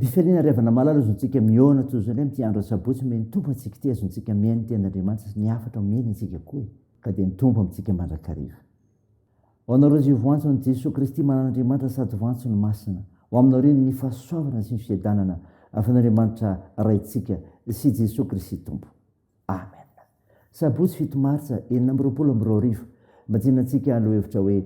mpiferina riavana malala azontsika miona toyzany ty andro sabotsy me nitompo antsika ty azontsika miainy tean'andriamanitra sy niafatra mieny antsika koa ka dia nitompo amintsika mandrakariva ho anareo zay voantsony Jesosy Kristy manan'andriamanitra sady voantsony masina ho aminao reny ny fahasoavana sy ny fiadanana afan'andriamanitra raitsika sy Jesosy Kristy tompo amen. Sabotsy 7 martsa 2022 majinantsika alo hevitra hoe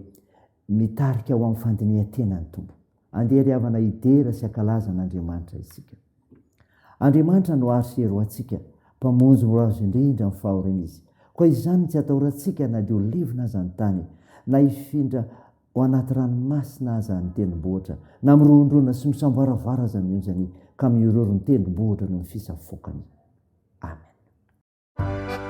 mitarika ho amin'ny fandinihan-tenany tompo andeha riavana idera sy akalazan'andriamanitra isika. Andriamanitra no arsero antsika mpamonjy morazo indrindra amin'ny fahorina izy koa izany tsy atahorantsika na dia olivina aza ny tany na hifindra ho anaty ranomasina aza ny tendrombohitra na mirondrona sy misambaravara aza ny onjany ka miororo ny tendrombohitra no ny fisafokany. Amen. Yeah.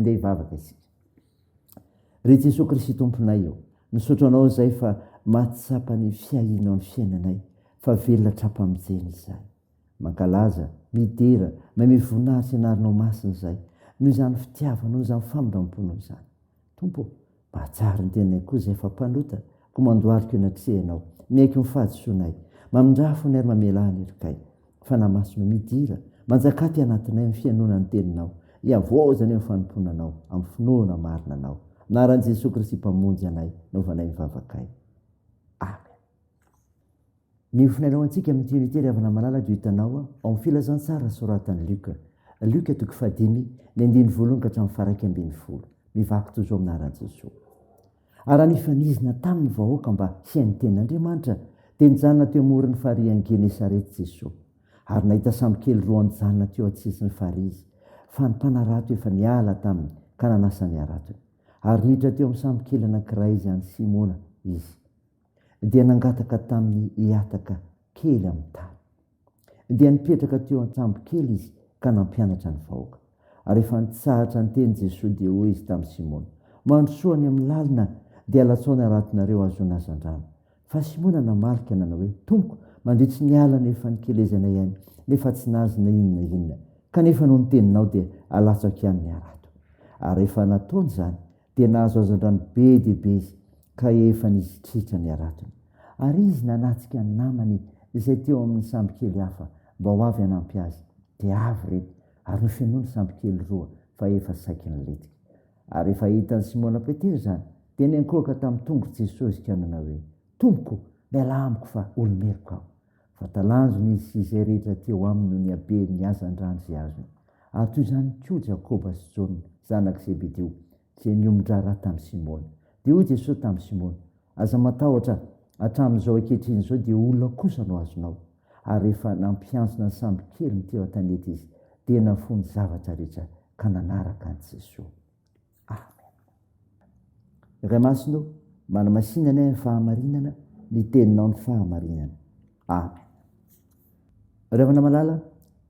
andeha hivavaka isika. Ry Jesosy Kristy tomponay io, misaotra anao zay fa mahatsapa ny fiahinao ny fiainanay, fa velona trapa-mijeny izay. Mankalaza, midera, mahay voninahitra ianarinao masina izay, noho izany fitiavanao, izany famindram-ponao izany. Tompo, mahatsara ny tenay koa izay fa mpanota, ko mandohariko enatrehanao, miaiky ny fahadisoanay, mamindrafo ny ary mamelahany erikay, fa namasino midira, manjakaty anatinay amin'ny fianona ny teninao, hiavoazany amin'ny fanomponanao, amin'ny finoana marina anao. Naran'i Jesosy Kristy mpamonjy anay, naovanay mivavakay. Amen. Ny finainao antsika amin'ny unité ry havana malala dia hitanao ao amin'ny filazantsara soratan'i Luka. Luka 10:1-20 mivaky toy izao aminaran'i Jesosy. Ary nifanizina tamin'ny vahoaka mba hiainy tenin'Andriamanitra, dia nijanona teo amoron'ny farihan'i Genesarety Jesosy. Ary nahita sambo kely roa nijanona teo an-tsisin'ny farizy, fa ny mpanarato efa niala taminy ka nanasa ny aratony. Ary niditra teo amin'ny sambo kely anankiray izy any Simona izy, dia nangataka tamin'ny hiataka kely amin'ny tany. Dia nipetraka teo an-tsambo kely izy ka nampianatra ny vahoaka. Ary efa nitsahatra ny teny Jesosy dia hoy izy tamin'ny Simona, mandrosoa ny amin'ny lalina dia alatsao ny aratonareo azony azan-drano. Fa Simona namalika nanao hoe, tompoko, mandritry ny alana efa nikelezanay ihany, nefa tsy nahazo na inona, kanefa noho ny teninao dia alatsako ihany ny arato. Ary efa nataony izany dia nahazo azan-drano be diabe izy, ka efa nizitritra ny aratony. Ary izy nanatsika ny namany izay teo amin'ny sambo kely hafa mba ho avy hanampy azy, dia avy reto, ary nofenoany sambo kely roa fa efa saiky niletika. Ary efa hitan'ny Simona Petera izany, dia niankoaka tamin'ny tongotra Jesosy ka nanao hoe, tompoko, miala amiko fa olomeriko aho. Fa talanjony izy sy izay rehetra teo aminy no niabe ny azan-drano izay azony. Ary toy izany koa Jakoba sy Jona, zanak' Zebedeo, izay niomon-draharaha tamin'ny Simona. Dia hoy Jesosy tamin'ny Simona, aza matahotra, hatramin'izao ankehitriny izao dia olona kosa no azonao. Ary rehefa nampiantsona ny sambo kely teo an-tanety izy, dia nafony zavatra rehetra ka nanaraka an'i Jesosy. Amen. Ray masino, manamasinana ny fahamarinana, ny teninao ny fahamarinana. Amen. Ray havana malala,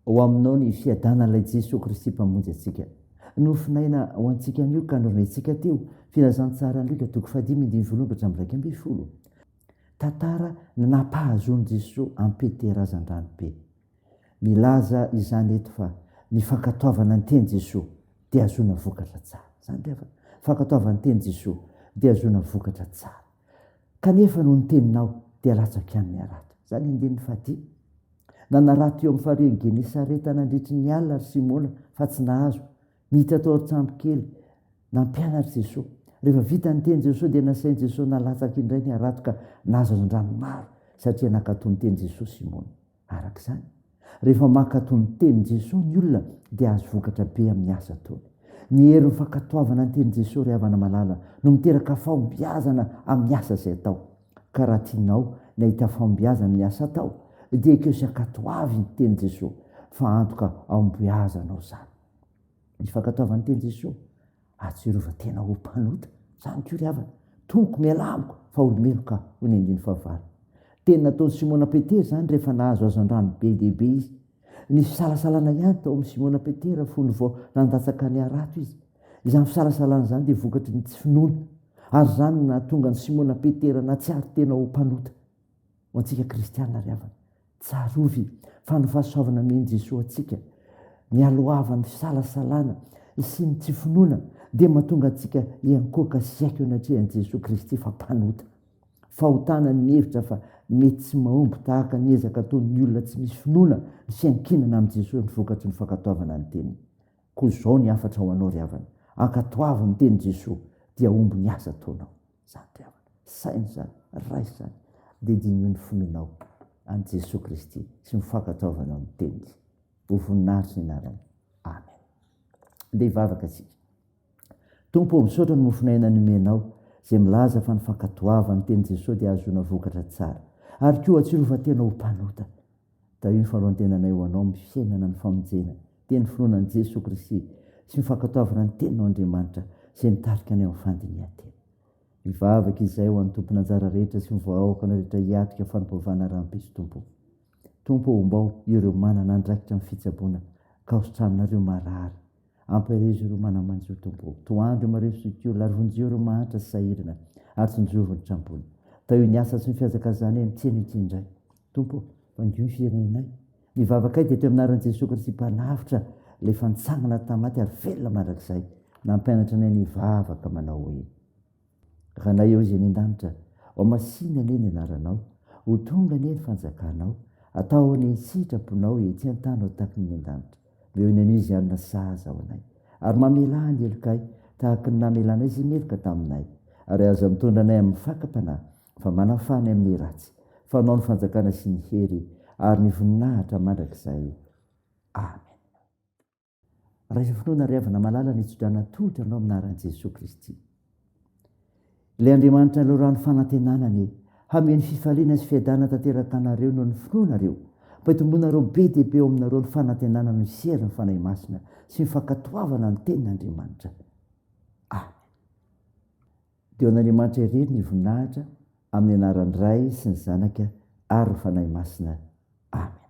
ho aminao ny fiadanan'ilay Jesosy Kristy mpamonjy antsika. Nofinaina ho antsika anio ka norinantsika teo filazantsara ny Luka 10:1-20. Tantara nampahazony Jesosy ampetera azan-drano be. Milaza izany eto fa ny fankatoavana ny teny Jesosy dia azona vokatra tsara. Zany rehefa fankatoavana ny teny Jesosy dia azona vokatra tsara. Kanefa noho ny teninao dia latsaka ihany ny arato. Zany indeny fahaty. Nanarato eo amin'ny farihan'i Genesareta nandritry ny alina ry Simona fa tsy nahazo. Niditra tao an-tsambo kely, nampianatra Jesosy. Rehefa vita ny teny Jesosy dia nasain'i Jesosy nalatsaka indray ny arato ka nahazo azan-drano maro satria nankatoa ny teny Jesosy Simona. Arak'izany, rehefa mankatoa ny teny Jesosy ny olona dia azo vokatra be amin'ny asa ataony. Ny herin'ny fankatoavana ny teny Jesosy ry havana malala no miteraka fahombiazana amin'ny asa izay atao. Ka raha tianao nahita fahombiazana amin'ny asa atao, dia ekeo sy ankatoavy ny teny Jesosy fa antoka ahombiazanao izany. Ny fankatoavana ny teny Jesosy, atsirovan-tena ho mpanota. Zany koa ry havana, tompoko miala amiko fa olomeloko aho, ho ny 9. Teny nataon'i Simona Petera zany rehefa nahazo azan-drano be diabe izy. Ny fisalasalana ihany tao amin'ny Simona Petera fony vao nandatsaka ny arato izy. Izany fisalasalana izany dia vokatry ny tsy finoana. Ary zany nahatonga ny Simona Petera natsiaro tena ho mpanota. Ho antsika kristiana ry havana, tsarovy fa ny fahasoavana meny Jesosy antsika, ny alohavan'ny fisalasalana sy ny tsy finoana dia mahatonga antsika hiankoaka sy haiko anatrehan'i Jesosy Kristy fa mpanota. Fahotana ny hevitra fa mety tsy mahomby tahaka ny ezaka ataon'ny olona tsy misy finoana ny fiankinana amin'i Jesosy ny vokatry ny fankatoavana ny teniny. Koa izao ny afatra ho anao ry havana, ankatoavo ny teny Jesosy dia omby ny asa ataonao. Zany ry havana, saina izany, raisy izany, dia dinio ny finoanao an'i Jesosy Kristy sy ny fankatoavana amin'ny teniny. Ho voninahitra ny anarany. Amen. Dia hivavaka asika. Tompo, misaotra ny mofinaina nomenao izay milaza fa ny fankatoavana ny teny Jesosy dia azona vokatra tsara. Ary koa atsirovan-tena ho mpanota. Da io ny faharoan-tenanay ho anao amin'ny fiainana ny famonjena, teny finoanan'i Jesosy Kristy sy ny fankatoavana ny teninao Andriamanitra izay nitarika anay amin'ny fandinihan-tena. Mivavaka izay ho an'ny tompona anjara rehetra sy ny vahoakana rehetra hiatrika fanompoavana rahambe sy tompo. Tompo, mbao ireo manana andraikitra amin'ny fitsaboana ka hosotraminareo marary ampirizy ro manamanjo tompo toandro mareo sokio laronjeo ro mahatra sy sahirana ary tsynjovony trambony tao ny asa sy ny fiazakazany hoe mitseno itsindray tompo fangio ny firenenay mivavakay dia teo aminaran'i Jesosy Kristy mpanavitra le fantsangana tamaty ary velona mandrakizay nampianatra anay nivavaka manao hoe raha na eo izy any an-danitra ao masina ne ny anaranao ho tonga ne ny fanjakanao atao ny sitraponao etsy an-tany ao tahaka ny an-danitra meo ny anizy anona saza ao anay ary mamela ny elokay tahaka ny namelanay izay meloka taminay ary aza mitondra anay amin'ny fakam-panahy fa manafany amin'ny ratsy fanao ny fanjakana sy ny hery ary ny voninahitra mandrakizay amen. Raha finoana riavana malala ny itsodrana tolotra anao aminaran'i Jesosy Kristy. Ilay Andriamanitra loharaha ny fanantenanany hameny fifaliana sy fiadana tanteraka anareo no ny finoanareo mpaitomboanareo be dia be ao aminareo ny fanantenana no iseriny fanahy masina sy ny fankatoavana ny tenin'Andriamanitra. Amen. Dia an'Andriamanitra irery ny voninahitra amin'ny anaran'ny Ray sy ny Zanaka ary ny fanahy masina. Amen.